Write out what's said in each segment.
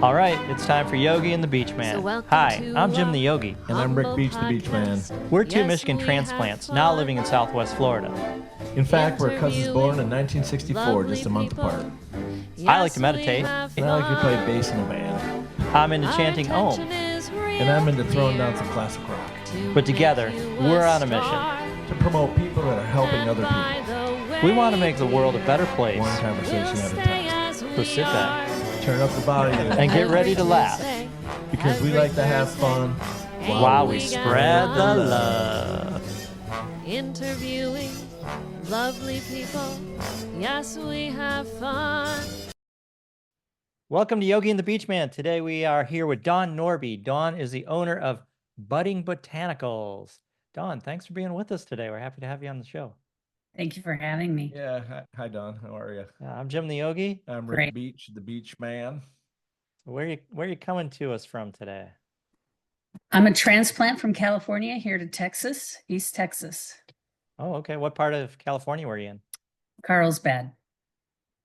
All right, it's time for Yogi and the Beachman. Hi, I'm Jim the Yogi. And I'm Rick Beach the Beachman. We're two Michigan transplants now living in Southwest Florida. In fact, we're cousins born in 1964, just a month apart. I like to meditate. And I like to play bass in a band. I'm into chanting Om. And I'm into throwing down some classic rock. But together, we're on a mission to promote people that are helping other people. We want to make the world a better place. One conversation at a time. So sit back, turn up the volume, and get ready to laugh. Because we like to have fun while we spread the love. Interviewing lovely people, yes, we have fun. Welcome to Yogi and the Beachman. Today we are here with Dawn Norby. Dawn is the owner of Budding Botanicals. Dawn, thanks for being with us today. We're happy to have you on the show. Thank you for having me. Yeah, hi Don. How are you? I'm Jim the Yogi. I'm Rick Great. Beach, the Beach Man. Where are you coming to us from today? I'm a transplant from California here to Texas, East Texas. Oh, okay. What part of California were you in? Carlsbad.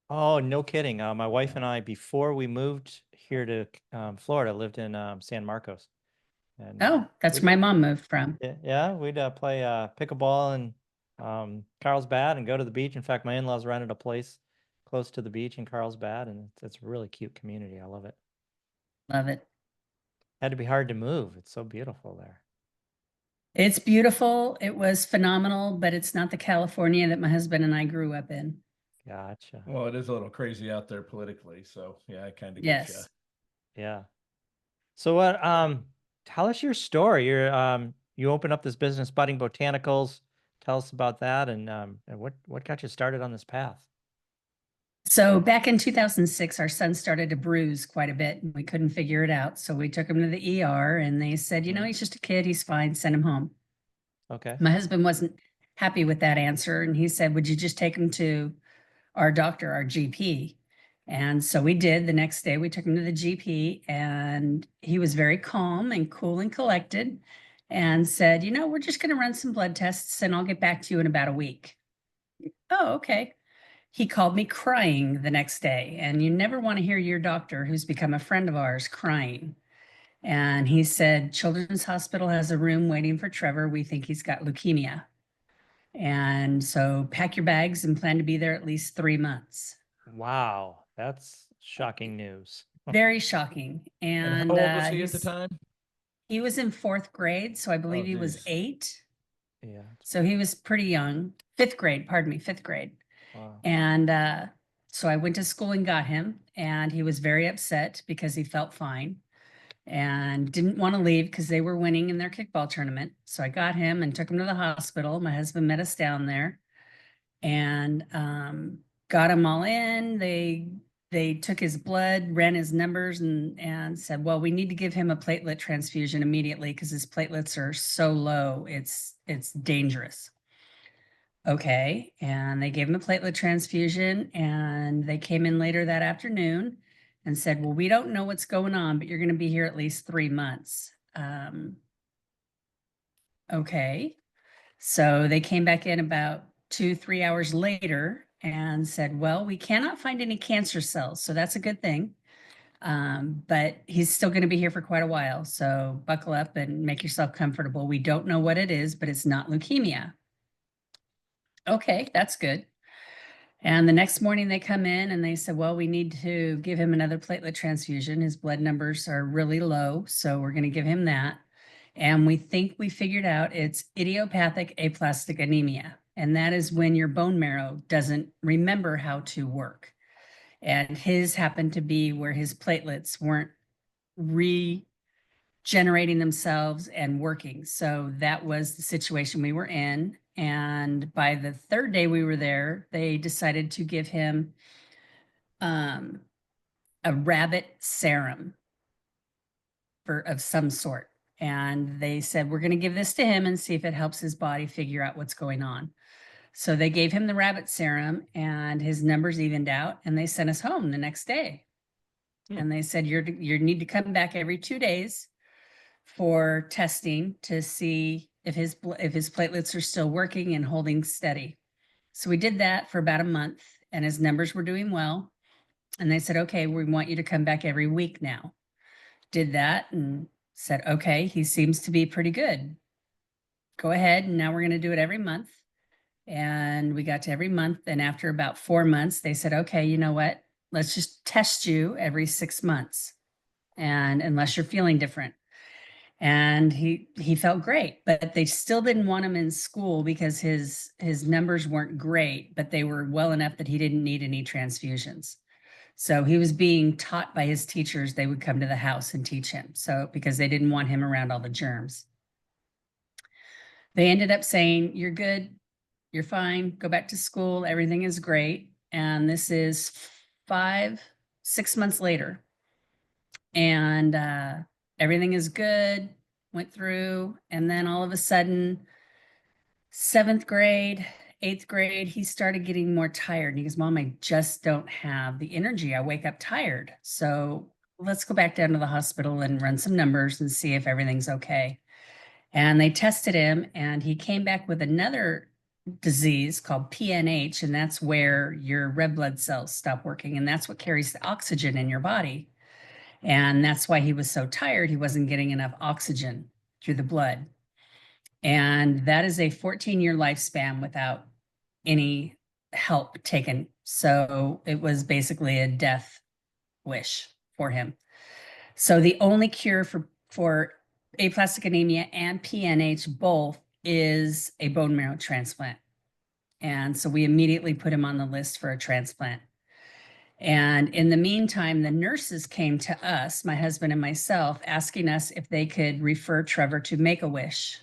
Oh, no kidding. My wife and I, before we moved here to Florida, lived in San Marcos. And, that's where my mom moved from. Yeah, we'd play pickleball in Carlsbad and go to the beach. In fact, my in-laws rented a place close to the beach in Carlsbad, and it's a really cute community. I love it. Love it. Had to be hard to move. It's so beautiful there. It's beautiful. It was phenomenal, but it's not the California that my husband and I grew up in. Gotcha. Well, it is a little crazy out there politically, so yeah, I kind of Yes. get you. Yeah. So what? Tell us your story. You opened up this business, Budding Botanicals. Tell us about that, and what got you started on this path. So back in 2006, our son started to bruise quite a bit, and we couldn't figure it out. So we took him to the ER, and they said, he's just a kid. He's fine. Send him home. Okay. My husband wasn't happy with that answer, and he said, would you just take him to our doctor, our GP? And so we did. The next day, we took him to the GP, and he was very calm and cool and collected and said, we're just going to run some blood tests, and I'll get back to you in about a week. Oh, okay. He called me crying the next day, and you never want to hear your doctor, who's become a friend of ours, crying. And he said, Children's Hospital has a room waiting for Trevor. We think he's got leukemia. And so pack your bags and plan to be there at least 3 months. Wow. That's shocking news. Very shocking. And how old was he at the time? He was in 4th grade. So I believe he was 8. Yeah. So he was pretty young. 5th grade. Wow. And so I went to school and got him, and he was very upset because he felt fine and didn't want to leave because they were winning in their kickball tournament. So I got him and took him to the hospital. My husband met us down there and got him all in. They took his blood, ran his numbers, and said, well, we need to give him a platelet transfusion immediately because his platelets are so low, it's dangerous. Okay, and they gave him a platelet transfusion, and they came in later that afternoon and said, well, we don't know what's going on, but you're going to be here at least 3 months. Okay, so they came back in about 2-3 hours later and said, well, we cannot find any cancer cells, so that's a good thing. But he's still going to be here for quite a while, so buckle up and make yourself comfortable. We don't know what it is, but it's not leukemia. Okay, that's good. And the next morning they come in and they said, well, we need to give him another platelet transfusion. His blood numbers are really low, so we're going to give him that. And we think we figured out it's idiopathic aplastic anemia. And that is when your bone marrow doesn't remember how to work. And his happened to be where his platelets weren't regenerating themselves and working. So that was the situation we were in. And by the 3rd day we were there, they decided to give him a rabbit serum of some sort. And they said, we're going to give this to him and see if it helps his body figure out what's going on. So they gave him the rabbit serum, and his numbers evened out, and they sent us home the next day. And they said, you need to come back every 2 days for testing to see if his platelets are still working and holding steady. So we did that for about a month, and his numbers were doing well. And they said, okay, we want you to come back every week now. Did that and said, okay, he seems to be pretty good. Go ahead. And now we're going to do it every month. And we got to every month. And after about 4 months, they said, okay, you know what? Let's just test you every 6 months. And unless you're feeling different. And he felt great, but they still didn't want him in school because his numbers weren't great, but they were well enough that he didn't need any transfusions. So he was being taught by his teachers. They would come to the house and teach him. So because they didn't want him around all the germs. They ended up saying, you're good, you're fine, go back to school, everything is great. And this is 6 months later. And everything is good, went through. And then all of a sudden, 7th grade, 8th grade, he started getting more tired. And he goes, Mom, I just don't have the energy. I wake up tired. So let's go back down to the hospital and run some numbers and see if everything's okay. And they tested him, and he came back with another disease called PNH. And that's where your red blood cells stop working. And that's what carries the oxygen in your body. And that's why he was so tired. He wasn't getting enough oxygen through the blood. And that is a 14-year lifespan without any help taken. So it was basically a death wish for him. So the only cure for aplastic anemia and PNH both is a bone marrow transplant. And so we immediately put him on the list for a transplant. And in the meantime, the nurses came to us, my husband and myself, asking us if they could refer Trevor to Make-A-Wish.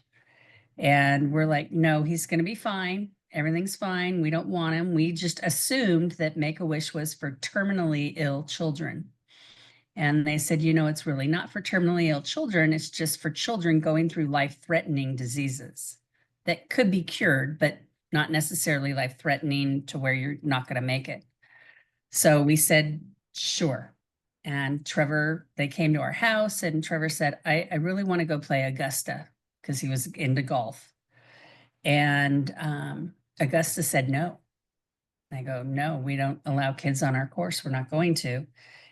And we're like, no, he's going to be fine. Everything's fine. We don't want him. We just assumed that Make-A-Wish was for terminally ill children. And they said, it's really not for terminally ill children. It's just for children going through life-threatening diseases that could be cured, but not necessarily life-threatening to where you're not going to make it. So we said, sure. And Trevor, they came to our house, and Trevor said, I really want to go play Augusta, because he was into golf. And Augusta said, no. I go, no, we don't allow kids on our course. We're not going to.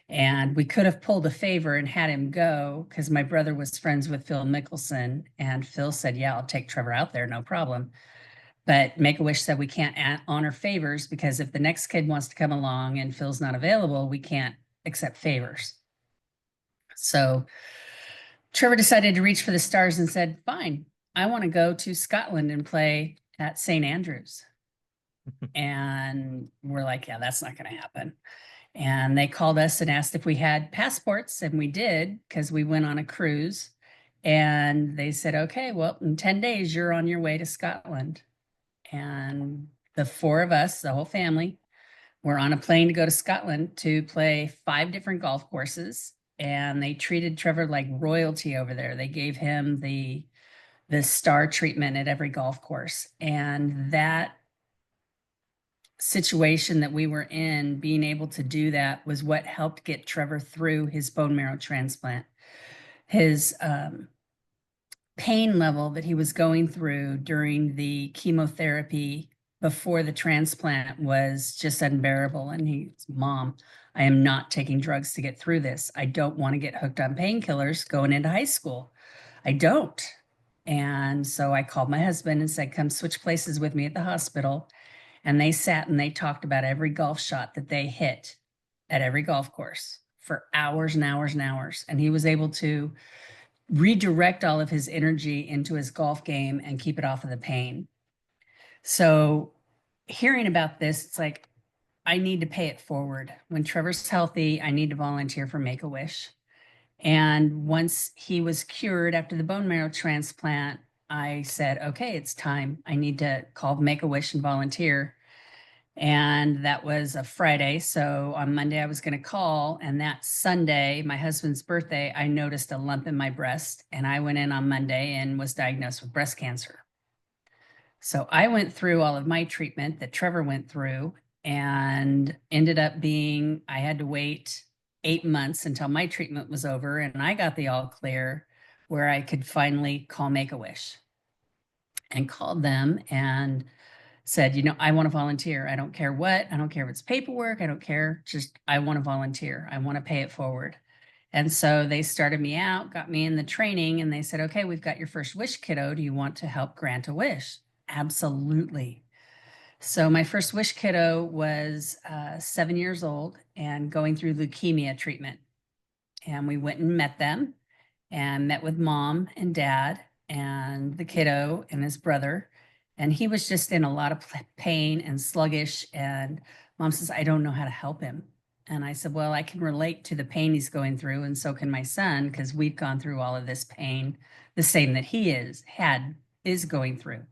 And we could have pulled a favor and had him go, because my brother was friends with Phil Mickelson. And Phil said, yeah, I'll take Trevor out there, no problem. But Make-A-Wish said we can't honor favors, because if the next kid wants to come along and Phil's not available, we can't accept favors. So Trevor decided to reach for the stars and said, fine, I want to go to Scotland and play at St. Andrews. And we're like, yeah, that's not going to happen. And they called us and asked if we had passports, and we did, because we went on a cruise. And they said, okay, well, in 10 days, you're on your way to Scotland. And the 4 of us, the whole family, were on a plane to go to Scotland to play 5 different golf courses. And they treated Trevor like royalty over there. They gave him the star treatment at every golf course. And that situation that we were in, being able to do that, was what helped get Trevor through his bone marrow transplant. His pain level that he was going through during the chemotherapy before the transplant was just unbearable. And he's, Mom, I am not taking drugs to get through this. I don't want to get hooked on painkillers going into high school. I don't. And so I called my husband and said, come switch places with me at the hospital. And they sat and they talked about every golf shot that they hit at every golf course for hours and hours and hours. And he was able to redirect all of his energy into his golf game and keep it off of the pain. So hearing about this, it's like, I need to pay it forward. When Trevor's healthy, I need to volunteer for Make-A-Wish. And once he was cured after the bone marrow transplant, I said, okay, it's time. I need to call Make-A-Wish and volunteer. And that was a Friday. So on Monday, I was going to call. And that Sunday, my husband's birthday, I noticed a lump in my breast. And I went in on Monday and was diagnosed with breast cancer. So I went through all of my treatment that Trevor went through, and ended up I had to wait 8 months until my treatment was over. And I got the all clear where I could finally call Make-A-Wish, and called them. And said, I want to volunteer. I don't care what. I don't care if it's paperwork. I don't care. Just, I want to volunteer. I want to pay it forward. And so they started me out, got me in the training, and they said, okay, we've got your first wish, kiddo. Do you want to help grant a wish? Absolutely. So my first wish kiddo was 7 years old and going through leukemia treatment. And we went and met them and met with mom and dad and the kiddo and his brother. And he was just in a lot of pain and sluggish. And mom says, I don't know how to help him. And I said, well, I can relate to the pain he's going through. And so can my son, because we've gone through all of this pain, the same that he is going through.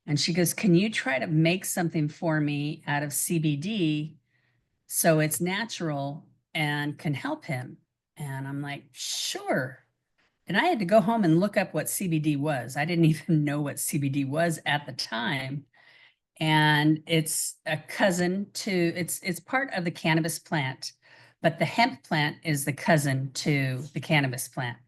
And she goes, can you try to make something for me out of CBD so it's natural and can help him? And I'm like, sure. And I had to go home and look up what CBD was. I didn't even know what CBD was at the time. And it's a cousin to, it's part of the cannabis plant, but the hemp plant is the cousin to the cannabis plant.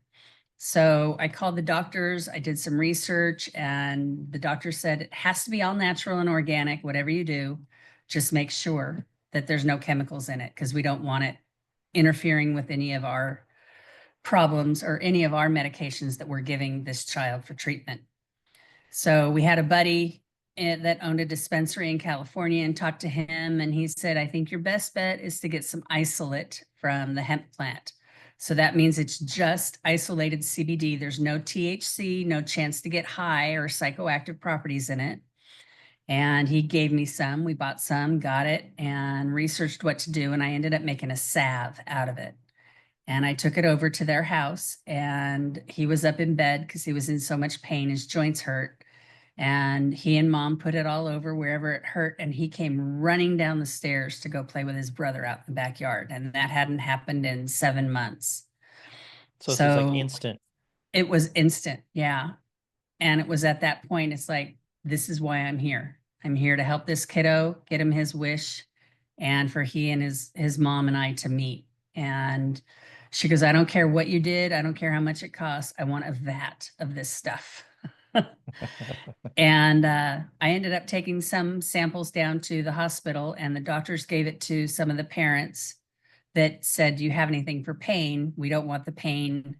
So I called the doctors, I did some research, and the doctor said it has to be all natural and organic, whatever you do, just make sure that there's no chemicals in it, because we don't want it interfering with any of our problems or any of our medications that we're giving this child for treatment. So we had a buddy that owned a dispensary in California and talked to him, and he said, I think your best bet is to get some isolate from the hemp plant. So that means it's just isolated CBD. There's no THC, no chance to get high or psychoactive properties in it. And he gave me some. We bought some, got it, and researched what to do. And I ended up making a salve out of it. And I took it over to their house, and he was up in bed because he was in so much pain. His joints hurt. And he and mom put it all over wherever it hurt. And he came running down the stairs to go play with his brother out in the backyard. And that hadn't happened in 7 months. So this was like instant. It was instant. Yeah. And it was at that point, it's like, this is why I'm here. I'm here to help this kiddo, get him his wish, and for he and his mom and I to meet. And she goes, I don't care what you did. I don't care how much it costs. I want a vat of this stuff. And I ended up taking some samples down to the hospital, and the doctors gave it to some of the parents that said, do you have anything for pain? We don't want the pain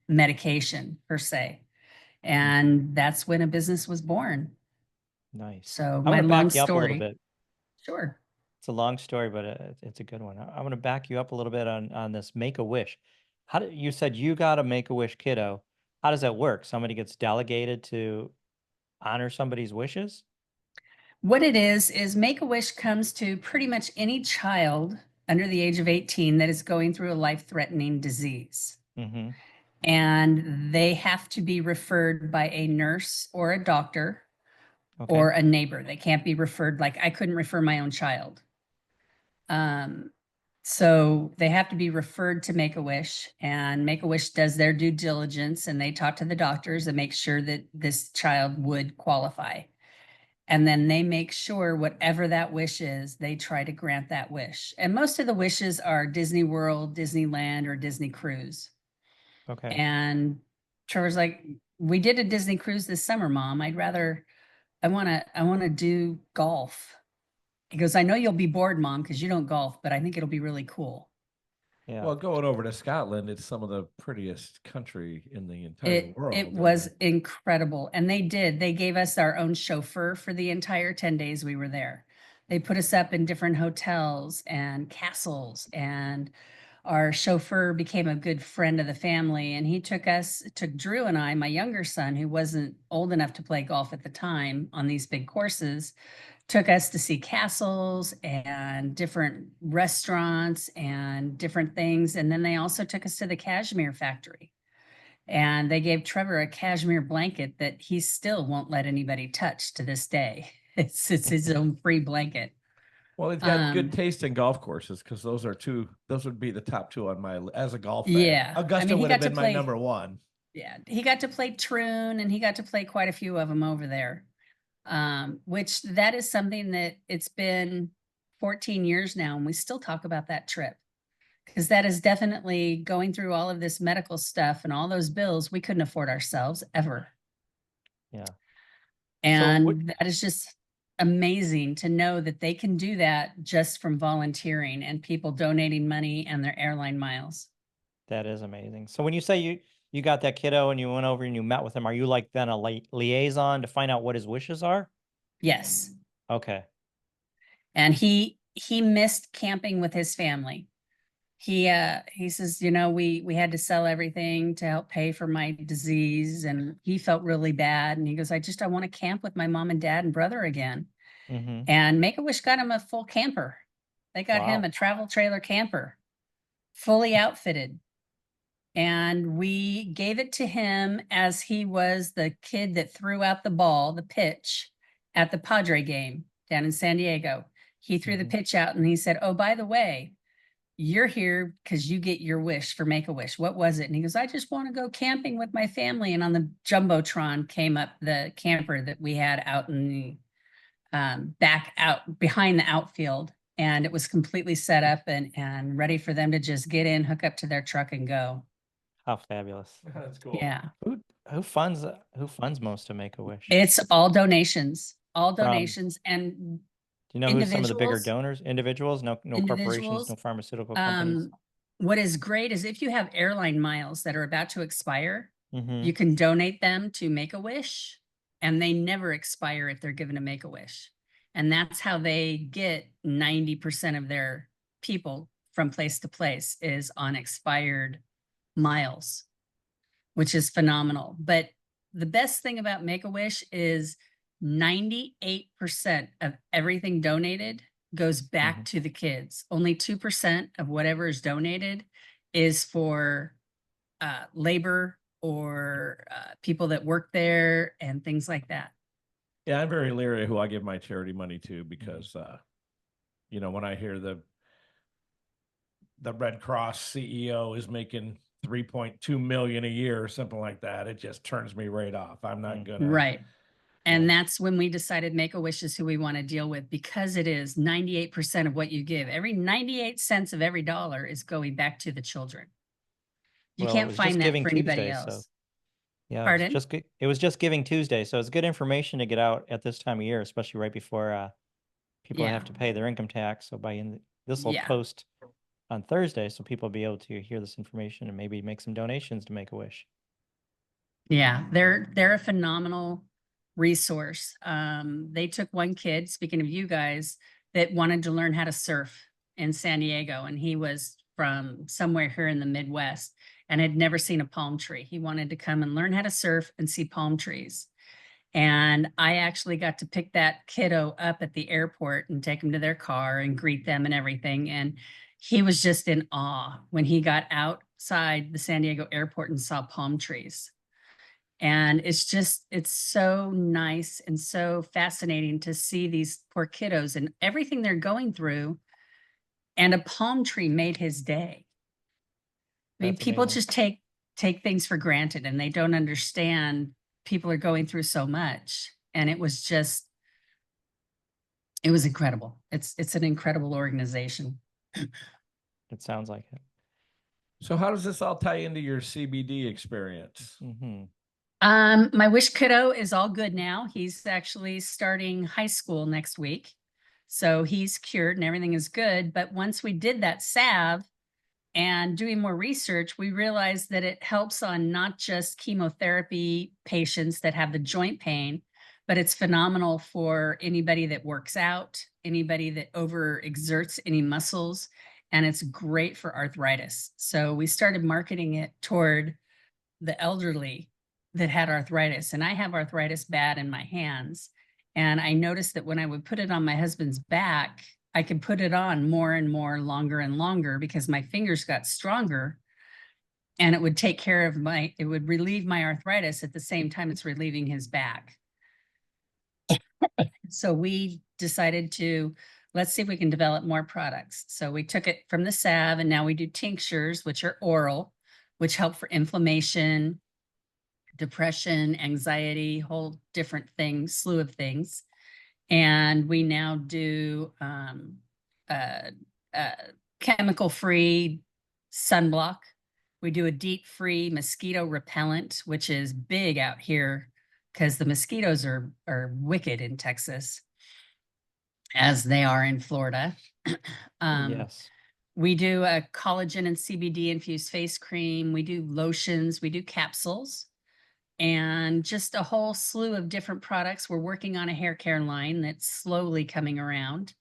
medication per se. And that's when a business was born. Nice. So I my want to long back you up a little story. bit. Sure. It's a long story, but it's a good one. I want to back you up a little bit on this Make-A-Wish. How did you said you got a Make-A-Wish kiddo? How does that work? Somebody gets delegated to honor somebody's wishes? What it is Make-A-Wish comes to pretty much any child under the age of 18 that is going through a life-threatening disease. Mm-hmm. And they have to be referred by a nurse or a doctor Okay. or a neighbor. They can't be referred, like I couldn't refer my own child. So they have to be referred to Make-A-Wish, and Make-A-Wish does their due diligence, and they talk to the doctors and make sure that this child would qualify. And then they make sure whatever that wish is, they try to grant that wish. And most of the wishes are Disney World, Disneyland, or Disney Cruise. Okay. And Trevor's like, we did a Disney cruise this summer, Mom. I want to do golf. He goes, I know you'll be bored, Mom, because you don't golf, but I think it'll be really cool. Yeah. Well, going over to Scotland, it's some of the prettiest country in the entire world. It was incredible. And they gave us our own chauffeur for the entire 10 days we were there. They put us up in different hotels and castles, and our chauffeur became a good friend of the family. And he took Drew and I, my younger son, who wasn't old enough to play golf at the time, on these big courses, took us to see castles and different restaurants and different things. And then they also took us to the cashmere factory. And they gave Trevor a cashmere blanket that he still won't let anybody touch to this day. It's his own free blanket. Well, he's got good taste in golf courses, because those would be the top two on my, as a golf fan. Yeah. Augusta would have been my number one. Yeah. He got to play Troon, and he got to play quite a few of them over there. Which that is something that it's been 14 years now, and we still talk about that trip, because that is definitely going through all of this medical stuff and all those bills we couldn't afford ourselves ever. Yeah. And that is just amazing to know that they can do that just from volunteering and people donating money and their airline miles. That is amazing. So when you say you got that kiddo and you went over and you met with him, are you like then a liaison to find out what his wishes are? Yes. Okay. And he missed camping with his family. He says, you know, we had to sell everything to help pay for my disease, and he felt really bad. And he goes, I want to camp with my mom and dad and brother again. Mm-hmm. And Make-A-Wish got him a full camper. They got him a travel trailer camper, fully outfitted. And we gave it to him as he was the kid that threw out the ball, the pitch, at the Padre game down in San Diego. He threw the pitch out and he said, oh, by the way, you're here because you get your wish for Make-A-Wish. What was it? And he goes, I just want to go camping with my family. And on the Jumbotron came up the camper that we had out in the back out behind the outfield. And it was completely set up and ready for them to just get in, hook up to their truck and go. How fabulous. That's cool. Yeah. Who funds most of Make-A-Wish? It's all donations, Do and you know who some of the bigger individuals. donors? Individuals? No corporations, Individuals. no pharmaceutical companies. What is great is if you have airline miles that are about to expire, Mm-hmm. you can donate them to Make-A-Wish, and they never expire if they're given to Make-A-Wish. And that's how they get 90% of their people from place to place is on expired miles, which is phenomenal. But the best thing about Make-A-Wish is 98% of everything donated goes back to the kids. Only 2% of whatever is donated is for labor or people that work there and things like that. Yeah, I'm very leery who I give my charity money to because, you know, when I hear the Red Cross CEO is making 3.2 million a year or something like that, it just turns me right off. I'm not gonna. Right. And that's when we decided Make-A-Wish is who we want to deal with, because it is 98% of what you give. Every 98 cents of every dollar is going back to the children. You can't find that for anybody else. So, yeah, Pardon? It was just Giving Tuesday, so it's good information to get out at this time of year, especially right before people have to pay their income tax. So this will post on Thursday, so people will be able to hear this information and maybe make some donations to Make-A-Wish. Yeah, they're a phenomenal resource. They took one kid, speaking of you guys, that wanted to learn how to surf in San Diego, and he was from somewhere here in the Midwest and had never seen a palm tree. He wanted to come and learn how to surf and see palm trees. And I actually got to pick that kiddo up at the airport and take him to their car and greet them and everything. And he was just in awe when he got outside the San Diego airport and saw palm trees. And it's so nice and so fascinating to see these poor kiddos and everything they're going through. And a palm tree made his day. I mean, people just take things for granted and they don't understand people are going through so much. And it was incredible. It's an incredible organization. It sounds like it. So how does this all tie into your CBD experience? Mm-hmm. My wish kiddo is all good now. He's actually starting high school next week. So he's cured and everything is good. But once we did that salve and doing more research, we realized that it helps on not just chemotherapy patients that have the joint pain, but it's phenomenal for anybody that works out, anybody that overexerts any muscles, and it's great for arthritis. So we started marketing it toward the elderly that had arthritis, and I have arthritis bad in my hands. And I noticed that when I would put it on my husband's back, I could put it on more and more, longer and longer, because my fingers got stronger, and it would take care of it would relieve my arthritis at the same time it's relieving his back. So we decided let's see if we can develop more products. So we took it from the salve, and now we do tinctures, which are oral, which help for inflammation, depression, anxiety, whole different things, slew of things. And we now do chemical-free sunblock. We do a DEET-free mosquito repellent, which is big out here because the mosquitoes are wicked in Texas. as they are in Florida. Yes. We do a collagen and CBD infused face cream. We do lotions. We do capsules and just a whole slew of different products. We're working on a hair care line that's slowly coming around.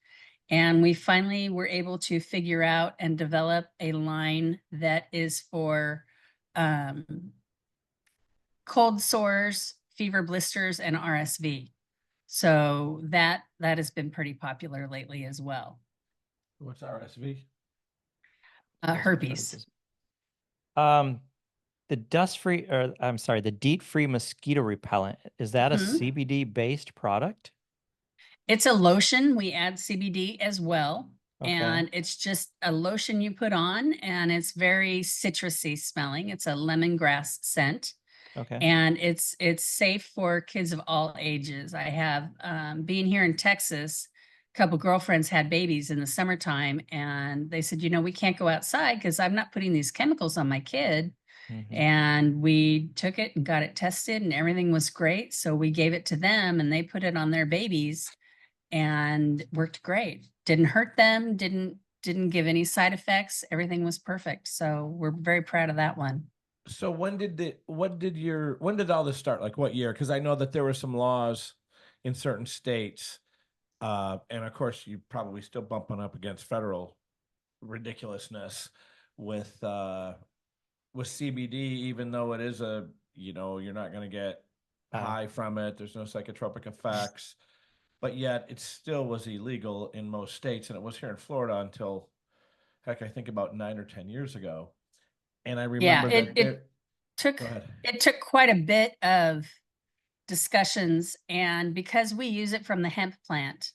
And we finally were able to figure out and develop a line that is for cold sores, fever blisters, and RSV. So that has been pretty popular lately as well. What's RSV? Herpes. The dust-free, or I'm sorry, the DEET-free mosquito repellent, is that a Mhm. CBD-based product? It's a lotion. We add CBD as well. Okay. And it's just a lotion you put on, and it's very citrusy smelling. It's a lemongrass scent. Okay. And it's safe for kids of all ages. I have, being here in Texas, a couple girlfriends had babies in the summertime, and they said, we can't go outside because I'm not putting these chemicals on my kid. Mhm. And we took it and got it tested, and everything was great. So we gave it to them, and they put it on their babies, and worked great. Didn't hurt them. Didn't give any side effects. Everything was perfect. So we're very proud of that one. So when did all this start? Like what year? Because I know that there were some laws in certain states, and of course you probably still bumping up against federal ridiculousness with CBD, even though it is you're not going to get high from it. There's no psychotropic effects, but yet it still was illegal in most states, and it was here in Florida until, heck, I think about 9 or 10 years ago. And I remember it took quite a bit of discussions, and because we use it from the hemp plant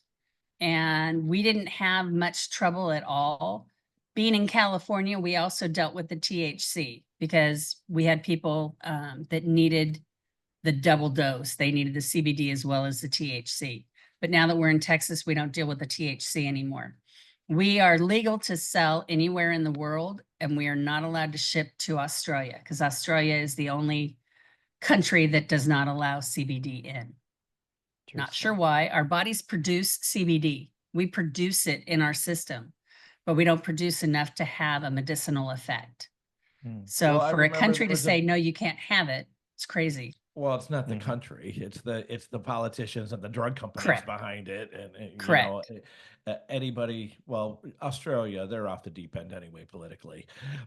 and we didn't have much trouble at all. Being in California, we also dealt with the THC because we had people that needed the double dose. They needed the CBD as well as the THC. But now that we're in Texas, we don't deal with the THC anymore. We are legal to sell anywhere in the world, and we are not allowed to ship to Australia because Australia is the only country that does not allow CBD in. Not sure why. Our bodies produce CBD. We produce it in our system, but we don't produce enough to have a medicinal effect. So for a country to say, no, you can't have it, it's crazy. Well, it's not the country; it's the politicians and the drug companies Correct. behind it, and Correct. Anybody. Well, Australia, they're off the deep end anyway politically,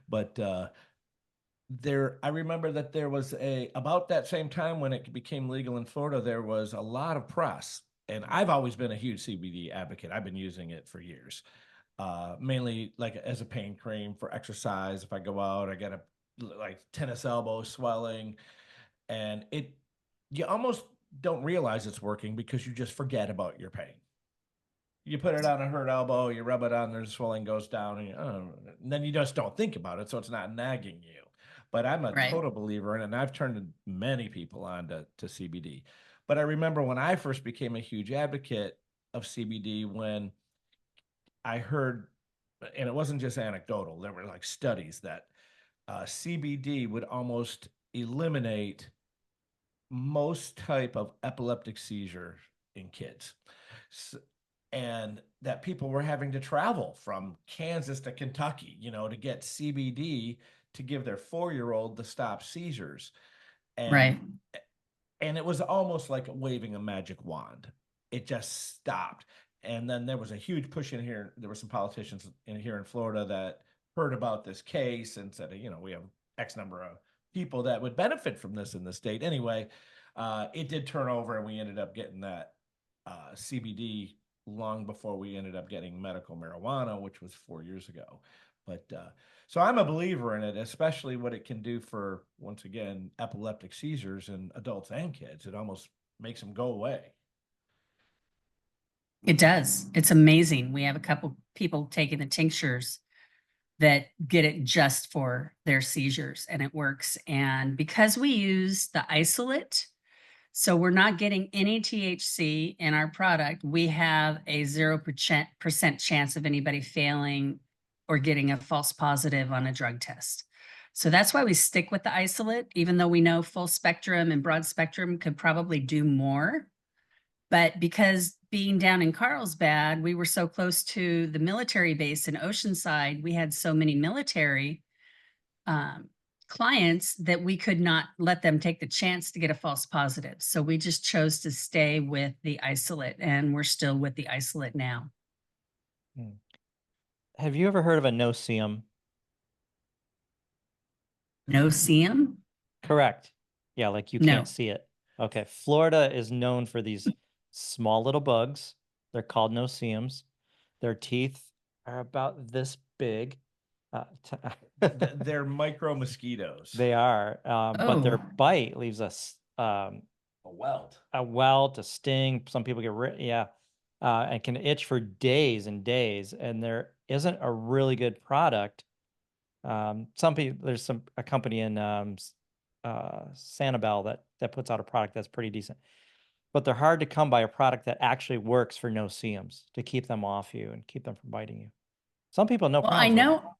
but I remember that there was about that same time when it became legal in Florida, there was a lot of press, and I've always been a huge CBD advocate. I've been using it for years, mainly like as a pain cream for exercise. If I go out, I get a like tennis elbow swelling. And you almost don't realize it's working because you just forget about your pain. You put it on a hurt elbow, you rub it on, the swelling goes down, and then you just don't think about it, so it's not nagging you. But I'm a total believer in it, and I've turned many people on to CBD. But I remember when I first became a huge advocate of CBD, when I heard, and it wasn't just anecdotal, there were like studies that CBD would almost eliminate most type of epileptic seizure in kids, and that people were having to travel from Kansas to Kentucky, to get CBD to give their 4-year-old to stop seizures. And it was almost like waving a magic wand. It just stopped. And then there was a huge push in here. There were some politicians here in Florida that heard about this case and said, we have X number of people that would benefit from this in the state. Anyway, it did turn over, and we ended up getting that CBD long before we ended up getting medical marijuana, which was 4 years ago. But so I'm a believer in it, especially what it can do for, once again, epileptic seizures in adults and kids. It almost makes them go away. It does. It's amazing. We have a couple people taking the tinctures that get it just for their seizures, and it works. And because we use the isolate, so we're not getting any THC in our product, we have a 0% chance of anybody failing or getting a false positive on a drug test. So that's why we stick with the isolate, even though we know full spectrum and broad spectrum could probably do more. But because being down in Carlsbad, we were so close to the military base in Oceanside. We had so many military clients that we could not let them take the chance to get a false positive. So we just chose to stay with the isolate, and we're still with the isolate now. Have you ever heard of a no-see-um? No seam? Correct. Yeah, like you No. can't see it. Okay. Florida is known for these small little bugs. They're called no-see-ums. Their teeth are about this big. They're micro mosquitoes. They are, but their Oh. bite leaves us a welt. a welt, a sting. Some people get and can itch for days and days. And there isn't a really good product. Some people, there's a company in Sanibel that puts out a product that's pretty decent, but they're hard to come by a product that actually works for no-see-ums to keep them off you and keep them from biting you. Some people no Well, problems I with it. know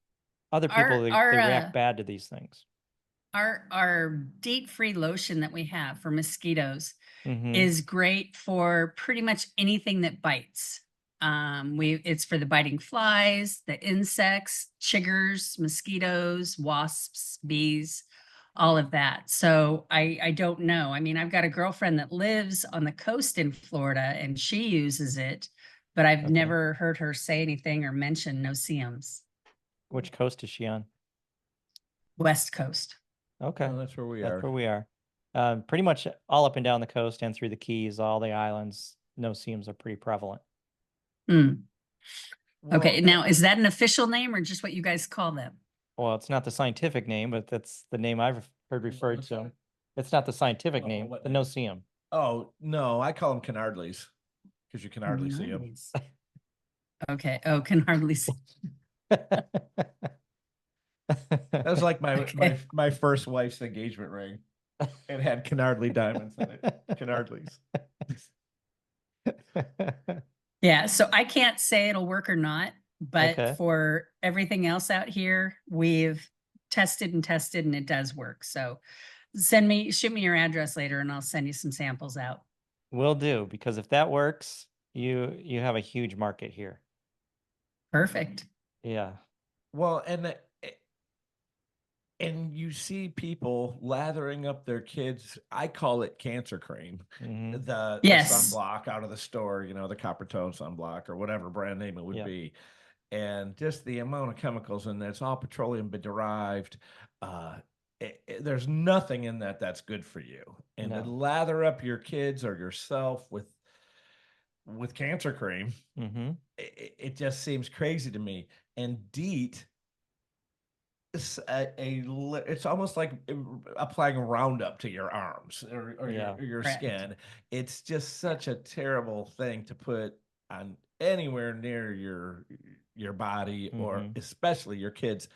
Other people they our react bad to these things. our DEET-free lotion that we have for mosquitoes Mhm. is great for pretty much anything that bites. It's for the biting flies, the insects, chiggers, mosquitoes, wasps, bees, all of that. So I don't know. I mean, I've got a girlfriend that lives on the coast in Florida and she uses it, but I've Okay. never heard her say anything or mention no-see-ums. Which coast is she on? West Coast. Okay. Oh, that's where we That's are. where we are. Pretty much all up and down the coast and through the Keys, all the islands, no-see-ums are pretty prevalent. Mm. Okay, Well, now is that an official name or just what you guys call them? Well, it's not the scientific name, but that's the name I've heard referred what's to. that? It's not the scientific Oh, name, what the name? no-see-um. Oh, no, I call them canardlies because you can hardly see them. Nice. Okay. Oh, can hardly see. That was like Okay. my first wife's engagement ring. It had canardly diamonds in it. Canardlies. Yeah, so I can't say it'll work or not, but Okay. for everything else out here, we've tested and it does work. So shoot me your address later and I'll send you some samples out. Will do, because if that works, you have a huge market here. Perfect. Yeah. Well, and you see people lathering up their kids. I call it cancer cream. Mhm. The Yes. sunblock out of the store, you know, the copper tone sunblock or whatever brand name it would Yeah. be. And just the amount of chemicals in there, it's all petroleum derived. There's nothing in that that's good for you. And to No. lather up your kids or yourself with cancer cream, Mhm. it just seems crazy to me. And DEET, it's almost like applying Roundup to your arms or Yeah. your Correct. skin. It's just such a terrible thing to put on anywhere near your body or Mhm. especially your kids.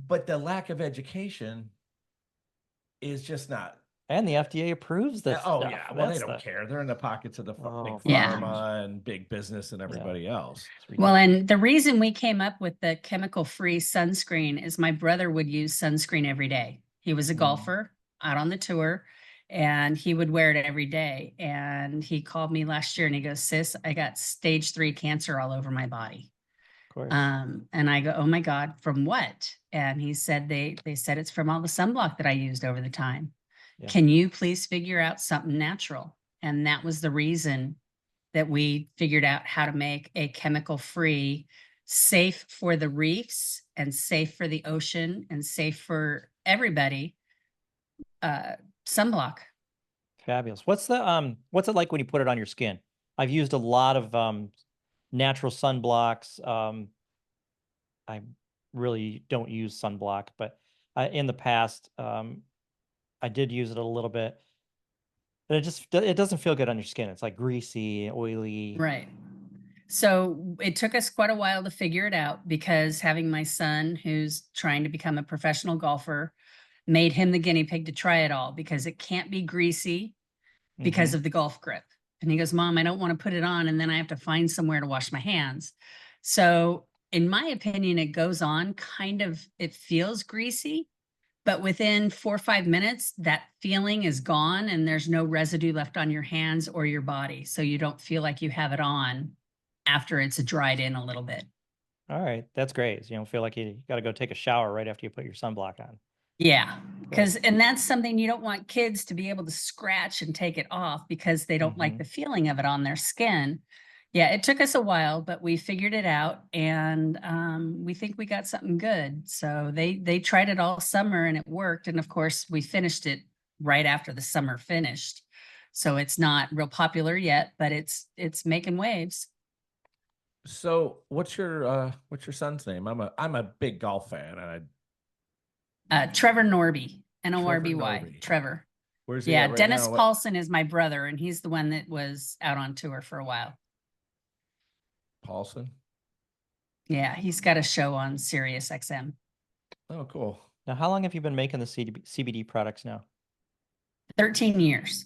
But the lack of education is just not. And the FDA approves this Oh stuff. yeah, well they That's don't the care. They're in the pockets of the Oh, big Yeah. pharma and big business and everybody else. it's Well, ridiculous. and the reason we came up with the chemical-free sunscreen is my brother would use sunscreen every day. He was a golfer out on the tour and he would wear it every day. And he called me last year and he goes, "Sis, I got stage 3 cancer all over my body." Of course. And I go, "Oh my God, from what?" And he said, they said it's from all the sunblock that I used over the time. Yeah. Can you please figure out something natural? And that was the reason that we figured out how to make a chemical-free, safe for the reefs and safe for the ocean and safe for everybody, sunblock. Fabulous. What's it like when you put it on your skin? I've used a lot of natural sunblocks. I really don't use sunblock, but in the past, I did use it a little bit. But it doesn't feel good on your skin. It's like greasy, oily. Right. So it took us quite a while to figure it out because having my son who's trying to become a professional golfer made him the guinea pig to try it all because it can't be greasy because Mhm. of the golf grip. And he goes, "Mom, I don't want to put it on and then I have to find somewhere to wash my hands." So in my opinion, it goes on it feels greasy, but within 4 or 5 minutes, that feeling is gone and there's no residue left on your hands or your body. So you don't feel like you have it on after it's dried in a little bit. All right, that's great. So you don't feel like you got to go take a shower right after you put your sunblock on. Yeah, because and that's something you don't want kids to be able to scratch and take it off because they don't like the feeling of it on their skin. Yeah, it took us a while, but we figured it out, and we think we got something good. So they tried it all summer, and it worked. And of course, we finished it right after the summer finished. So it's not real popular yet, but it's making waves. So what's your son's name? I'm a big golf fan, and Trevor Norby, Trevor Norby, Norby. Trevor. Where's he Yeah, at right Dennis now? Paulson is my brother, and he's the one that was out on tour for a while. Paulson? Yeah, he's got a show on Sirius XM. Oh, cool. Now, how long have you been making the CBD products now? 13 years.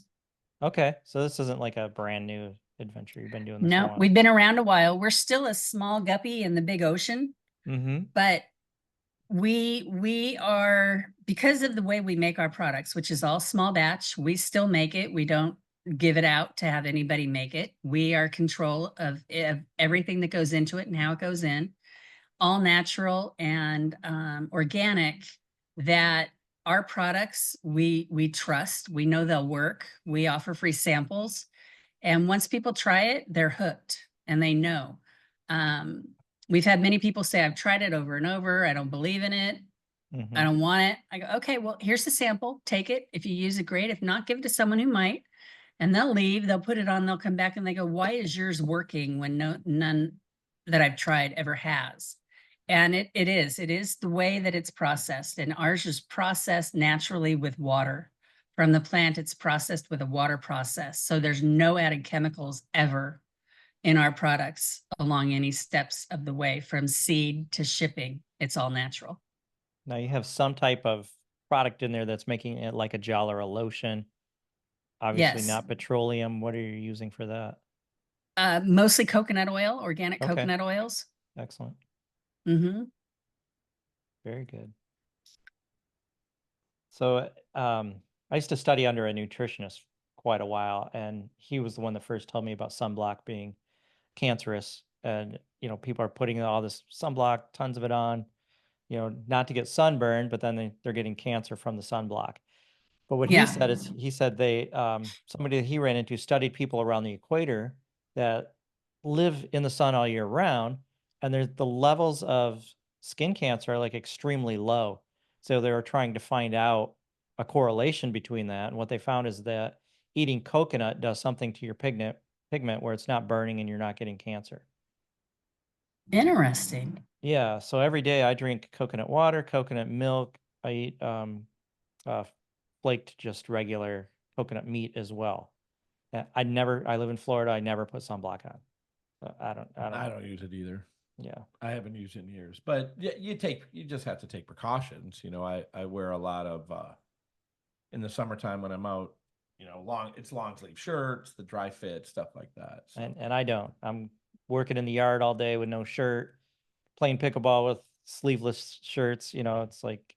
Okay, so this isn't like a brand new adventure. You've been doing this a No, while. we've been around a while. We're still a small guppy in the big ocean, but we are, because of the way we make our products, which is all small batch, we still make it. We don't give it out to have anybody make it. We are control of everything that goes into it and how it goes in, all natural and organic. That our products we trust. We know they'll work. We offer free samples, and once people try it, they're hooked and they know. We've had many people say, I've tried it over and over. I don't believe in it. I don't want it. I go, okay, well, here's the sample. Take it. If you use it, great. If not, give it to someone who might. And they'll leave. They'll put it on. They'll come back and they go, why is yours working when none that I've tried ever has? And it is the way that it's processed. And ours is processed naturally with water. From the plant, it's processed with a water process. So there's no added chemicals ever in our products along any steps of the way, from seed to shipping. It's all natural. Now you have some type of product in there that's making it like a gel or a lotion. Obviously Yes. not petroleum. What are you using for that? Mostly coconut oil, organic Okay. coconut oils. Excellent. Mm-hmm. Very good. So I used to study under a nutritionist quite a while, and he was the one that first told me about sunblock being cancerous. And, people are putting all this sunblock, tons of it on, not to get sunburned, but then they're getting cancer from the sunblock. But what he said is, he said they, somebody that he ran into studied people around the equator that live in the sun all year round, and the levels of skin cancer are like extremely low. So they were trying to find out a correlation between that. And what they found is that eating coconut does something to your pigment where it's not burning and you're not getting cancer. Interesting. Yeah. So every day I drink coconut water, coconut milk. I eat flaked, just regular coconut meat as well. I live in Florida. I never put sunblock on. I don't use it either. Yeah. I haven't used it in years, but you just have to take precautions. I wear a lot of, in the summertime when I'm out, it's long sleeve shirts, the dry fit, stuff like that. So. And I don't. I'm working in the yard all day with no shirt, playing pickleball with sleeveless shirts. It's like,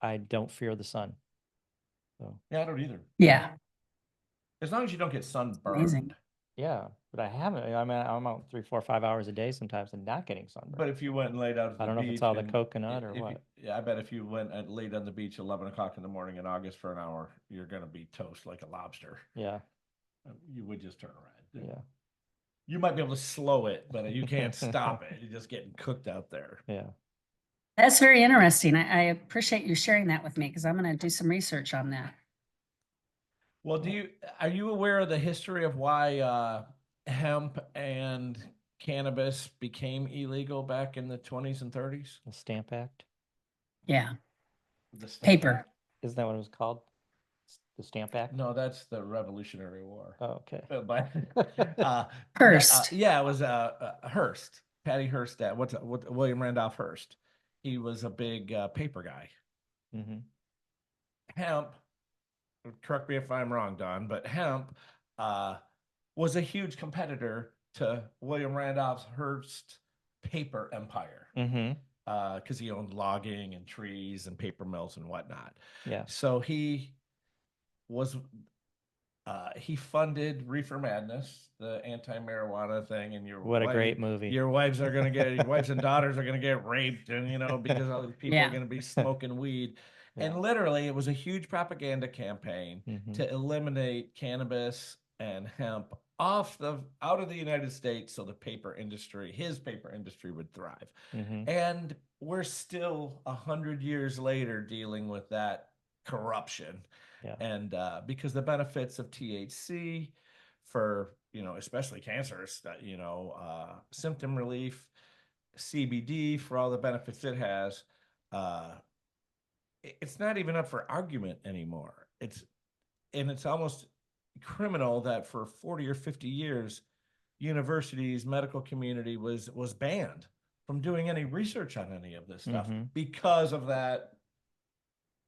I don't fear the sun. So yeah, I don't either. Yeah. As long as you don't get sunburned. Amazing. yeah, but I haven't. I mean, I'm out 3, 4, 5 hours a day sometimes and not getting sunburned. But if you went and laid out at the I don't know if beach it's all the and coconut or what. I bet if you went and laid on the beach at 11 o'clock in the morning in August for an hour, you're going to be toast like a lobster. Yeah. You would just turn around. Yeah. You might be able to slow it, but you can't stop it. You're just getting cooked out there. Yeah. That's very interesting. I appreciate you sharing that with me, because I'm going to do some research on that. Well, are you aware of the history of why hemp and cannabis became illegal back in the 20s and 30s? The Stamp Act. Yeah. The Stamp Paper. Act? Isn't that what it was called? The Stamp Act? No, that's the Revolutionary War. Oh, okay. But Hearst. yeah, it was Hearst, Patty Hearst. What William Randolph Hearst. He was a big paper guy. Mm-hmm. Hemp, correct me if I'm wrong, Dawn, but hemp was a huge competitor to William Randolph Hearst's paper empire. Mm-hmm. because he owned logging and trees and paper mills and whatnot. Yeah. So was he funded Reefer Madness, the anti-marijuana thing, and What a great movie. your wives and daughters are gonna get raped, and because all these people are Yeah. gonna be smoking weed. Yeah. And literally, it was a huge propaganda campaign Mhm. to eliminate cannabis and hemp out of the United States, so his paper industry, would thrive. Mhm. And we're still 100 years later dealing with that corruption. Yeah. And because the benefits of THC for, especially cancers, that, symptom relief, CBD for all the benefits it has, uh, it's not even up for argument anymore. It's almost criminal that for 40 or 50 years, universities, medical community was banned from doing any research on any of this stuff Mhm. because of that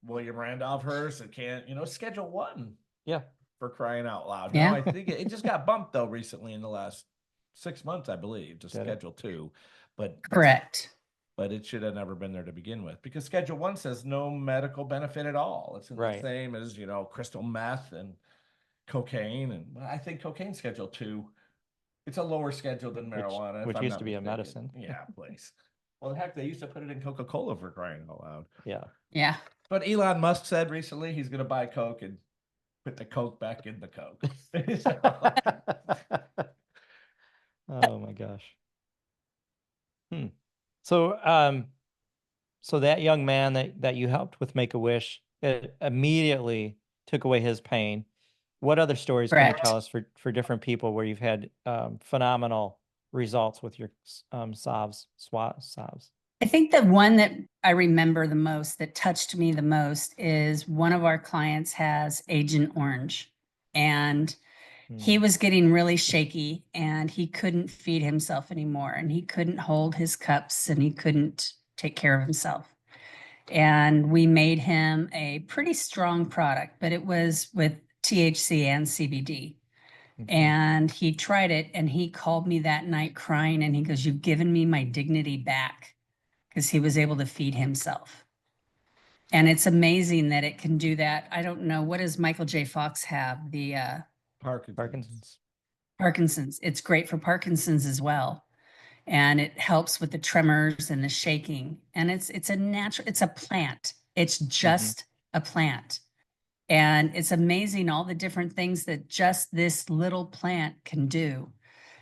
William Randolph Hearst. It can't, Schedule 1 Yeah. for crying out loud. Yeah. No, I think it just got bumped though recently in the last 6 months, I believe, to Did it? Schedule 2. But Correct. but it should have never been there to begin with, because Schedule 1 says no medical benefit at all. It's the Right. same as, crystal meth and cocaine. And I think cocaine Schedule 2, it's a lower schedule than marijuana. Which if I'm used not to be a mistaken. medicine. Yeah, please. Well, heck, they used to put it in Coca-Cola, for crying out loud. Yeah. Yeah. But Elon Musk said recently he's going to buy Coke and put the Coke back in the Coke. Oh my gosh. So, so that young man that you helped with Make-A-Wish, it immediately took away his pain. What other stories can you Correct. tell us for different people where you've had phenomenal results with your salves? I think the one that I remember the most, that touched me the most, is one of our clients has Agent Orange, and he Hmm. was getting really shaky and he couldn't feed himself anymore, and he couldn't hold his cups, and he couldn't take care of himself. And we made him a pretty strong product, but it was with THC and CBD. Okay. And he tried it, and he called me that night crying, and he goes, "You've given me my dignity back," because he was able to feed himself. And it's amazing that it can do that. I don't know, what does Michael J. Fox have? The Parkinson's. Parkinson's. It's great for Parkinson's as well. And it helps with the tremors and the shaking. And it's a plant. It's just a plant. And it's amazing all the different things that just this little plant can do.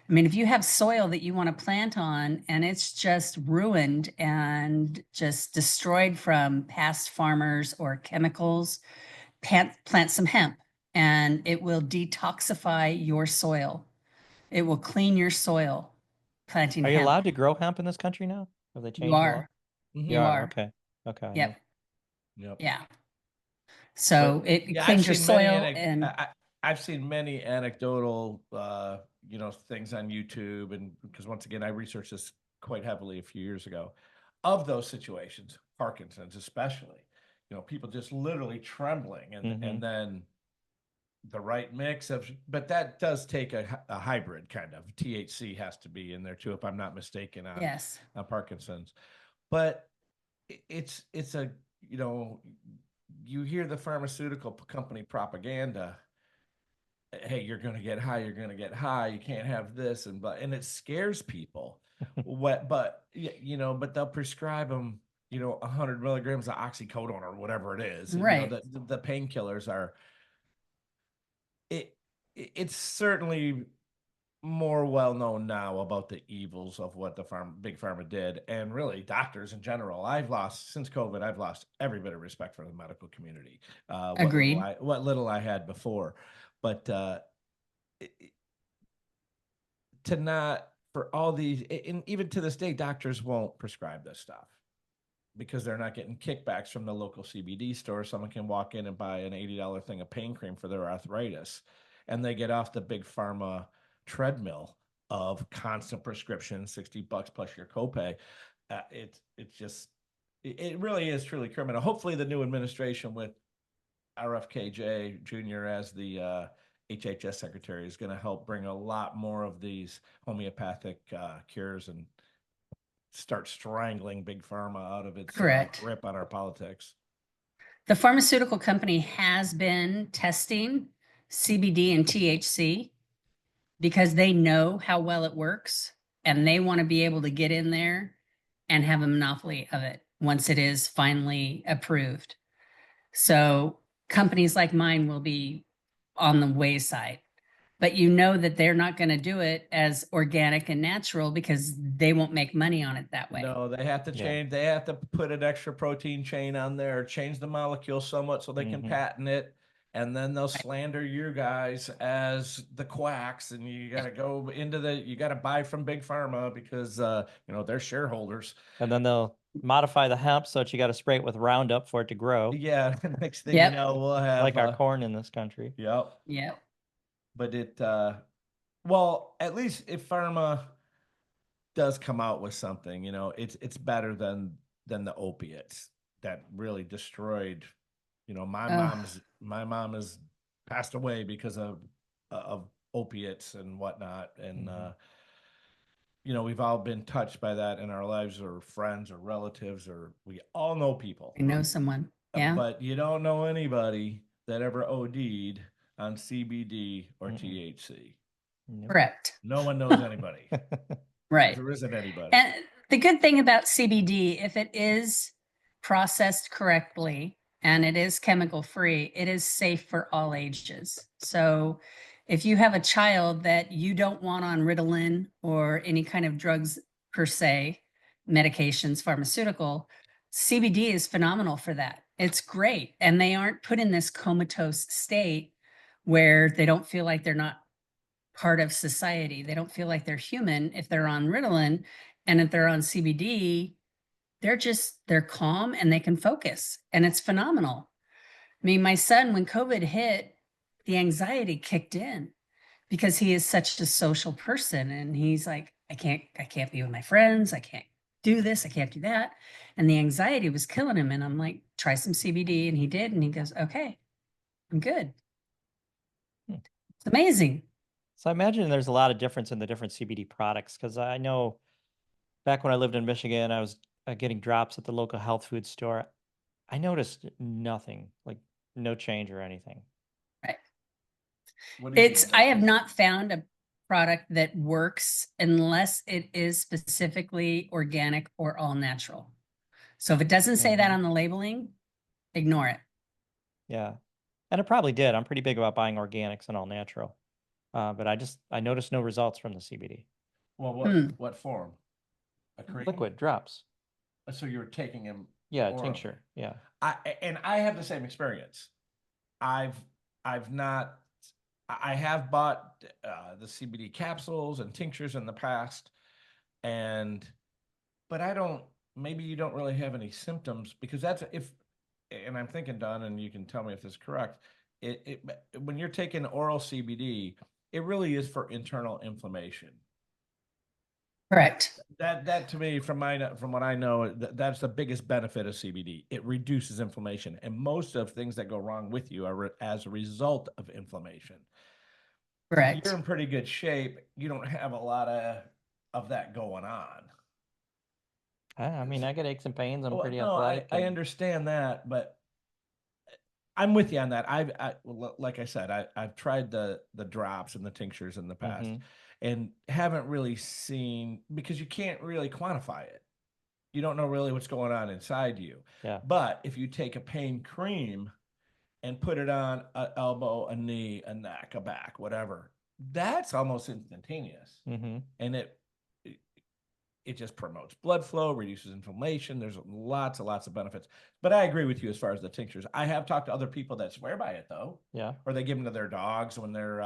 I mean, if you have soil that you want to plant on and it's just ruined and just destroyed from past farmers or chemicals, plant some hemp, and it will detoxify your soil. It will clean your soil. Planting Are you hemp. allowed to grow hemp in this country now? Have they You changed the law? are. Mhm. You are. Okay. Okay. I know. Yep. Yep. Yeah. So But, it yeah, cleans your soil and I've seen many anecdotal, things on YouTube, and because once again, I researched this quite heavily a few years ago, of those situations, Parkinson's especially, people just literally trembling, and Mhm. then the right mix of, but that does take a hybrid kind of. THC has to be in there too, if I'm not mistaken, yes. on Parkinson's. But it's a, you hear the pharmaceutical company propaganda. Hey, you're going to get high. You're going to get high. You can't have this, and it scares people. But they'll prescribe them, 100 milligrams of oxycodone or whatever it is. And, Right. the painkillers are. It's certainly more well known now about the evils of what the big pharma did, and really doctors in general. Since COVID, I've lost every bit of respect for the medical community. Agreed. What little I had before, but to not, for all these, and even to this day, doctors won't prescribe this stuff because they're not getting kickbacks from the local CBD store. Someone can walk in and buy an $80 thing of pain cream for their arthritis, and they get off the big pharma treadmill of constant prescription, $60 plus your copay. It really is truly criminal. Hopefully the new administration with RFK Jr. as the HHS secretary is going to help bring a lot more of these homeopathic cures and start strangling big pharma out of its Correct. grip on our politics. The pharmaceutical company has been testing CBD and THC because they know how well it works and they want to be able to get in there and have a monopoly of it once it is finally approved. So companies like mine will be on the wayside, but you know that they're not going to do it as organic and natural because they won't make money on it that way. No, they have to Yeah. change. They have to put an extra protein chain on there, change the molecule somewhat so they can patent it, and then they'll slander you guys as the quacks, and you got to go into you got to buy from big pharma because you know, they're shareholders. And then they'll modify the hemp so that you got to spray it with Roundup for it to grow, Yeah, next thing Yep. you know, we'll have like our corn in this country. Yep. Yep. But well, at least if pharma does come out with something, you know, it's better than the opiates that really destroyed. You know, my mom has passed away because of opiates and whatnot, and you know, we've all been touched by that in our lives, or friends, or relatives, or we all know people. I know someone. Yeah. But you don't know anybody that ever OD'd on CBD or THC. Nope. Correct. No one knows anybody. Right. There isn't anybody. And the good thing about CBD, if it is processed correctly and it is chemical free, it is safe for all ages. So if you have a child that you don't want on Ritalin or any kind of drugs per se, medications, pharmaceutical, CBD is phenomenal for that. It's great. And they aren't put in this comatose state where they don't feel like they're not part of society. They don't feel like they're human if they're on Ritalin, and if they're on CBD, they're calm and they can focus, and it's phenomenal. I mean, my son, when COVID hit, the anxiety kicked in because he is such a social person, and he's like, I can't be with my friends. I can't do this. I can't do that. And the anxiety was killing him. And I'm like, try some CBD. And he did. And he goes, okay, I'm good. It's amazing. So I imagine there's a lot of difference in the different CBD products, because I know back when I lived in Michigan, I was getting drops at the local health food store. I noticed nothing, like no change or anything. Right. What do you mean? I have not found a product that works unless it is specifically organic or all natural. So if it doesn't say that on the labeling, ignore it. Yeah. And it probably did. I'm pretty big about buying organics and all natural. But I noticed no results from the CBD. Well, what form? A cream? Liquid drops. So you're taking them? Yeah, orally. tincture. Yeah. I have the same experience. I have bought the CBD capsules and tinctures in the past, but maybe you don't really have any symptoms, because and I'm thinking, Dawn, and you can tell me if this is correct, when you're taking oral CBD, it really is for internal inflammation. Correct. That to me, from what I know, that's the biggest benefit of CBD. It reduces inflammation, and most of things that go wrong with you are as a result of inflammation. Correct. You're in pretty good shape. You don't have a lot of that going on. I mean, I get aches and pains. I'm pretty no, athletic. I understand that, but I'm with you on that. Like I said, I've tried the drops and the tinctures in the past, and haven't really seen, because you can't really quantify it. You don't know really what's going on inside you. Yeah. But if you take a pain cream and put it on an elbow, a knee, a neck, a back, whatever, that's almost instantaneous. And it just promotes blood flow, reduces inflammation. There's lots of benefits. But I agree with you as far as the tinctures. I have talked to other people that swear by it, though. Yeah. Or they give them to their dogs when they're,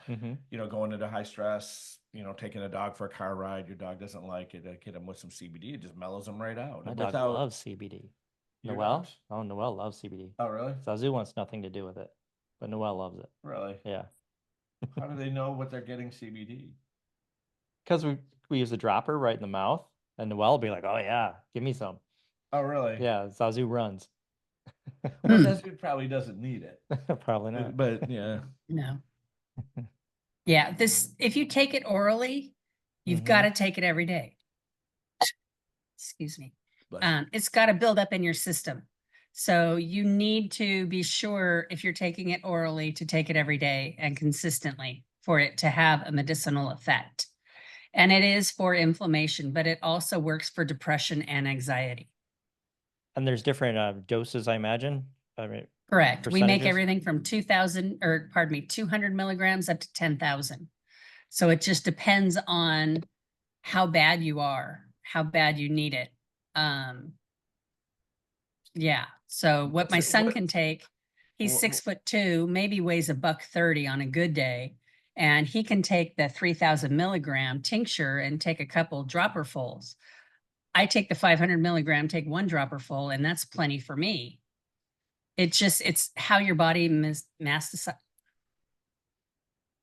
you know, going into high stress, you know, taking a dog for a car ride. Your dog doesn't like it. Get them with some CBD. It just mellows them right out. My dog loves CBD. Your Noelle? dogs? Oh, Noelle loves CBD. Oh, really? Zazu wants nothing to do with it, but Noelle loves it. Really? Yeah. How do they know what they're getting CBD? Because we use the dropper right in the mouth, and Noelle will be like, "Oh yeah, give me some." Oh, really? Yeah, Zazu runs. Well, Zazu probably doesn't need it. Probably not. But yeah. No. Yeah. If you take it orally, you've got to take it every day. excuse me, Bless you. it's got to build up in your system. So you need to be sure if you're taking it orally to take it every day and consistently for it to have a medicinal effect. And it is for inflammation, but it also works for depression and anxiety. And there's different doses, I imagine. I mean, Correct. We make percentages? everything from 200 milligrams up to 10,000. So it just depends on how bad you are, how bad you need it. Yeah. So what my son can take, he's 6'2", maybe weighs $130 on a good day. And he can take the 3,000 milligram tincture and take a couple dropperfuls. I take the 500 milligram, take one dropper full, and that's plenty for me. It's how your body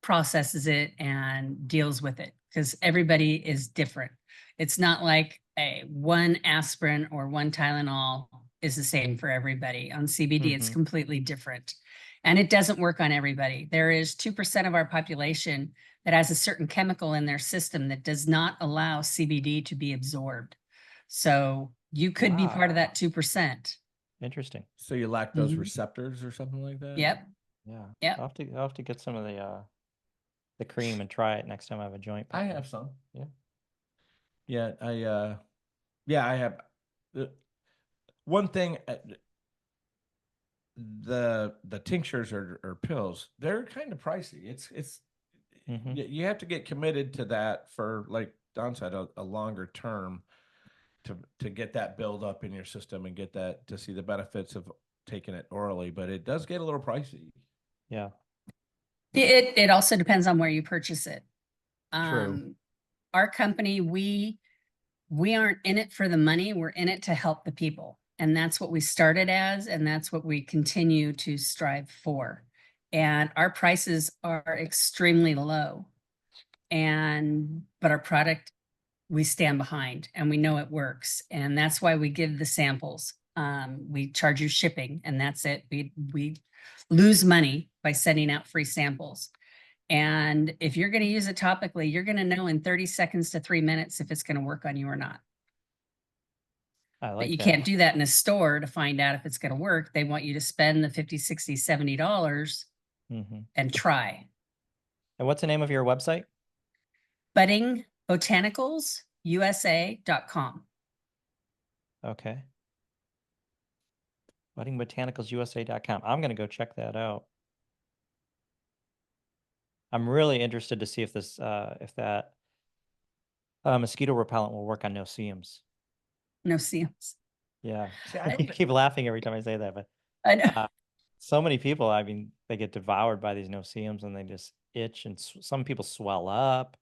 processes it and deals with it, because everybody is different. It's not like one aspirin or one Tylenol is the same for everybody. On CBD, it's completely different. And it doesn't work on everybody. There is 2% of our population that has a certain chemical in their system that does not allow CBD to be absorbed. So you could be part of that 2%. Interesting. So you lack those receptors or something like that? Yep. Yeah. Yep. I'll have to get some of the cream and try it next time I have a joint pain. I have some. Yeah. Yeah, I have. One thing, the tinctures or pills, they're kind of pricey. It's you have to get committed to that for, like Dawn said, a longer term to get that build up in your system and get that to see the benefits of taking it orally. But it does get a little pricey. Yeah. It also depends on where you purchase it. True. Our company, we aren't in it for the money. We're in it to help the people. And that's what we started as, and that's what we continue to strive for. And our prices are extremely low. But our product, we stand behind and we know it works. And that's why we give the samples. We charge you shipping, and that's it. We lose money by sending out free samples. And if you're going to use it topically, you're going to know in 30 seconds to 3 minutes if it's going to work on you or not. I like But you that. can't do that in a store to find out if it's going to work. They want you to spend the $50, $60, $70 and try. And what's the name of your website? Budding Botanicals USA.com. Okay. buddingbotanicalsusa.com. I'm going to go check that out. I'm really interested to see if that mosquito repellent will work on no-see-ums. No-see-ums. Yeah. See, I keep laughing every time I say that, but I know. so many people, I mean, they get devoured by these no-see-ums and they just itch, and some people swell up.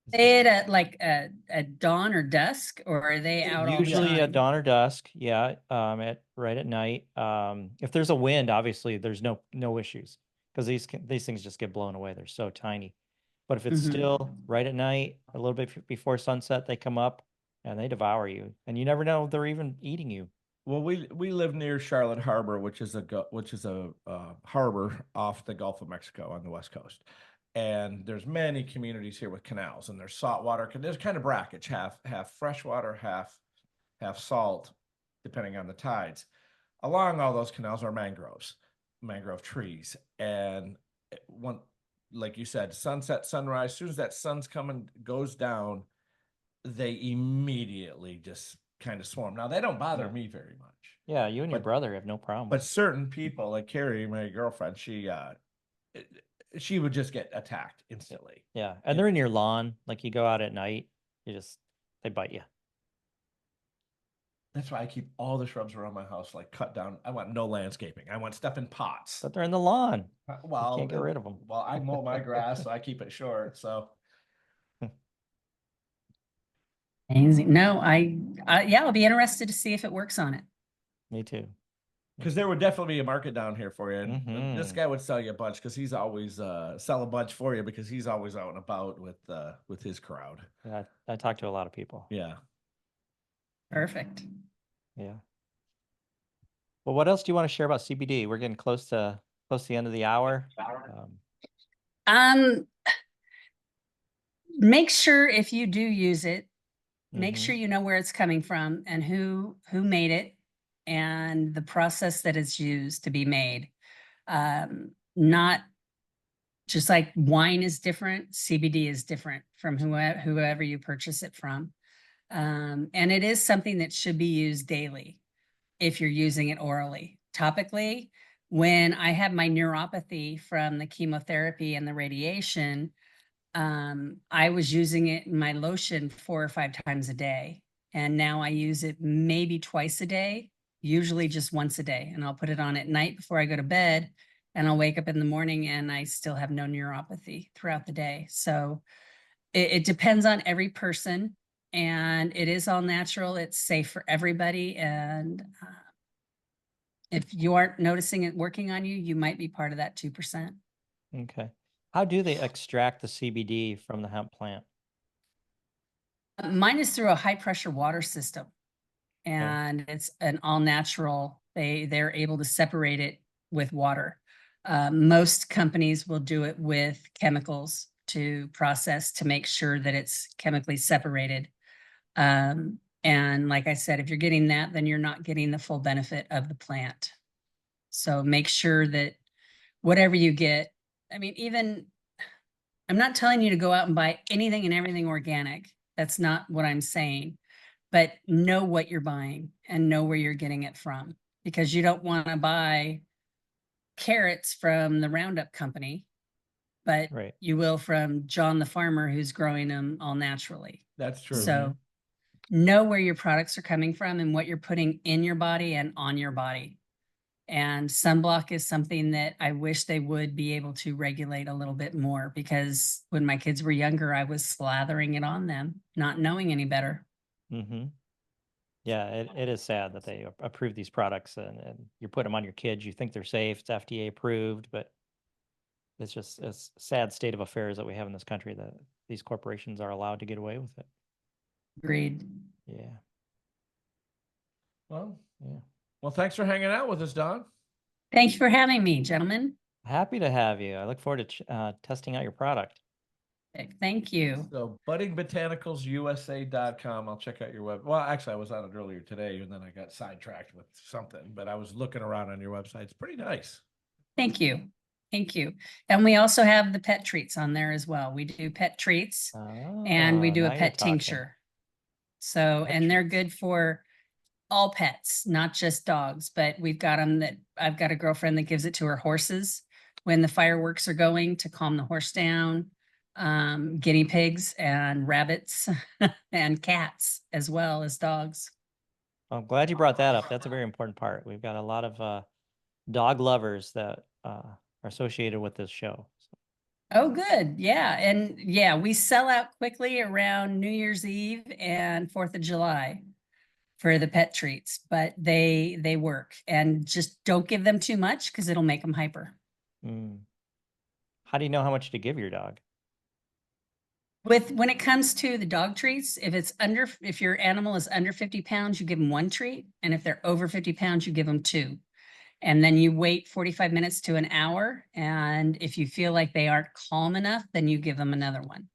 They at like a dawn or dusk, or are they out all the Usually time? at dawn or dusk, yeah. Right at night. If there's a wind, obviously there's no issues, because these things just get blown away. They're so tiny. But if it's still right at night, a little bit before sunset, they come up and they devour you, and you never know if they're even eating you. Well, we live near Charlotte Harbor, which is a harbor off the Gulf of Mexico on the West Coast. And there's many communities here with canals, and there's saltwater. There's kind of brackets, half freshwater, half salt, depending on the tides. Along all those canals are mangrove trees. And like you said, sunset, sunrise, as soon as that sun's coming, goes down, they immediately just kind of swarm. Now, they don't bother me very much. Yeah, you and your brother have no problem. But certain people, like Carrie, my girlfriend, she would just get attacked instantly. Yeah, and they're in your lawn. Like, you go out at night, they bite you. That's why I keep all the shrubs around my house like cut down. I want no landscaping. I want stuff in pots. But they're in the lawn. Well, you can't get rid of them. Well, I mow my grass, so I keep it short. So amazing. No, I'll be interested to see if it works on it. Me too. Because there would definitely be a market down here for you. And this guy would sell you a bunch, because he's always sell a bunch for you, because he's always out and about with his crowd. Yeah, I talk to a lot of people. Yeah. Perfect. Yeah. Well, what else do you want to share about CBD? We're getting close to the end of the hour. Make sure if you do use it Make Mhm. sure you know where it's coming from and who made it and the process that it's used to be made. Not just like wine is different, CBD is different from whoever you purchase it from. And it is something that should be used daily if you're using it orally. Topically, when I had my neuropathy from the chemotherapy and the radiation, I was using it in my lotion 4 or 5 times a day. And now I use it maybe twice a day, usually just once a day. And I'll put it on at night before I go to bed. And I'll wake up in the morning and I still have no neuropathy throughout the day. So it depends on every person. And it is all natural. It's safe for everybody. And if you aren't noticing it working on you, you might be part of that 2%. Okay. How do they extract the CBD from the hemp plant? Mine is through a high pressure water system, Okay. and it's an all natural. They're able to separate it with water. Most companies will do it with chemicals to process to make sure that it's chemically separated. And like I said, if you're getting that, then you're not getting the full benefit of the plant. So make sure that whatever you get, I mean, even I'm not telling you to go out and buy anything and everything organic. That's not what I'm saying. But know what you're buying and know where you're getting it from, because you don't want to buy carrots from the Roundup company, but Right. you will from John the farmer who's growing them all naturally. That's true. So know where your products are coming from and what you're putting in your body and on your body. And sunblock is something that I wish they would be able to regulate a little bit more, because when my kids were younger, I was slathering it on them, not knowing any better. Mm-hmm. Yeah, it is sad that they approve these products and you put them on your kids. You think they're safe, it's FDA approved, but it's just a sad state of affairs that we have in this country that these corporations are allowed to get away with it. Agreed. Yeah. Well, Yeah. well, thanks for hanging out with us, Dawn. Thank you for having me, gentlemen. Happy to have you. I look forward to testing out your product. Thank you. So buddingbotanicalsusa.com. I'll check out your web. Well, actually, I was on it earlier today, and then I got sidetracked with something, but I was looking around on your website. It's pretty nice. Thank you. Thank you. And we also have the pet treats on there as well. We do pet treats and we do a now you're pet talking. tincture. So, Pet and they're treats. good for all pets, not just dogs, but we've got them that I've got a girlfriend that gives it to her horses when the fireworks are going to calm the horse down, guinea pigs and rabbits and cats as well as dogs. I'm glad you brought that up. That's a very important part. We've got a lot of dog lovers that are associated with this show. So, Oh, good. Yeah. And yeah, we sell out quickly around New Year's Eve and 4th of July for the pet treats, but they work. And just don't give them too much because it'll make them hyper. How do you know how much to give your dog? When it comes to the dog treats, if your animal is under 50 pounds, you give them 1 treat. And if they're over 50 pounds, you give them 2. And then you wait 45 minutes to an hour. And if you feel like they aren't calm enough, then you give them another one.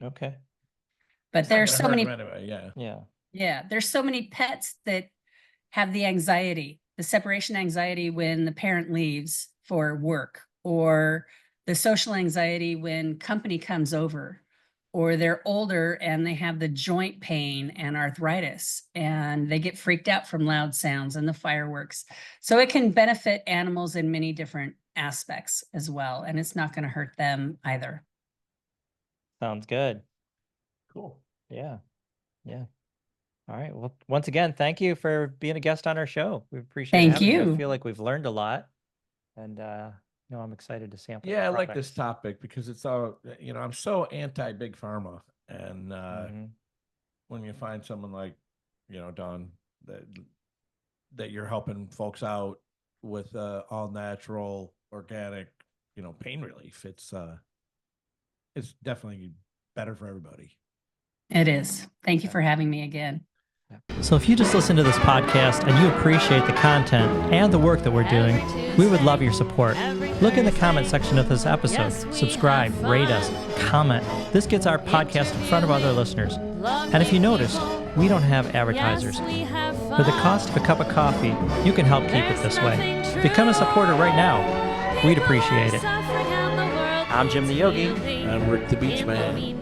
Okay. But It's not there's gonna so hurt many, them anyway. Yeah. Yeah. yeah, there's so many pets that have the anxiety, the separation anxiety when the parent leaves for work, or the social anxiety when company comes over, or they're older and they have the joint pain and arthritis and they get freaked out from loud sounds and the fireworks. So it can benefit animals in many different aspects as well. And it's not going to hurt them either. Sounds good. Cool. Yeah. Yeah. All right. Well, once again, thank you for being a guest on our show. We appreciate Thank having you. I you. feel like we've learned a lot, and I'm excited to sample. Yeah, I your like product. this topic because it's all, I'm so anti big pharma. And Mhm. when you find someone like, Dawn, that you're helping folks out with all natural, organic, pain relief, it's definitely better for everybody. It is. Thank you for having me again. So if you just listen to this podcast and you appreciate the content and the work that we're doing, we would love your support. Look in the comment section of this episode, subscribe, rate us, comment. This gets our podcast in front of other listeners. And if you noticed, we don't have advertisers. For the cost of a cup of coffee, you can help keep it this way. Become a supporter right now. We'd appreciate it. I'm Jim the Yogi. I'm Rick the Beachman.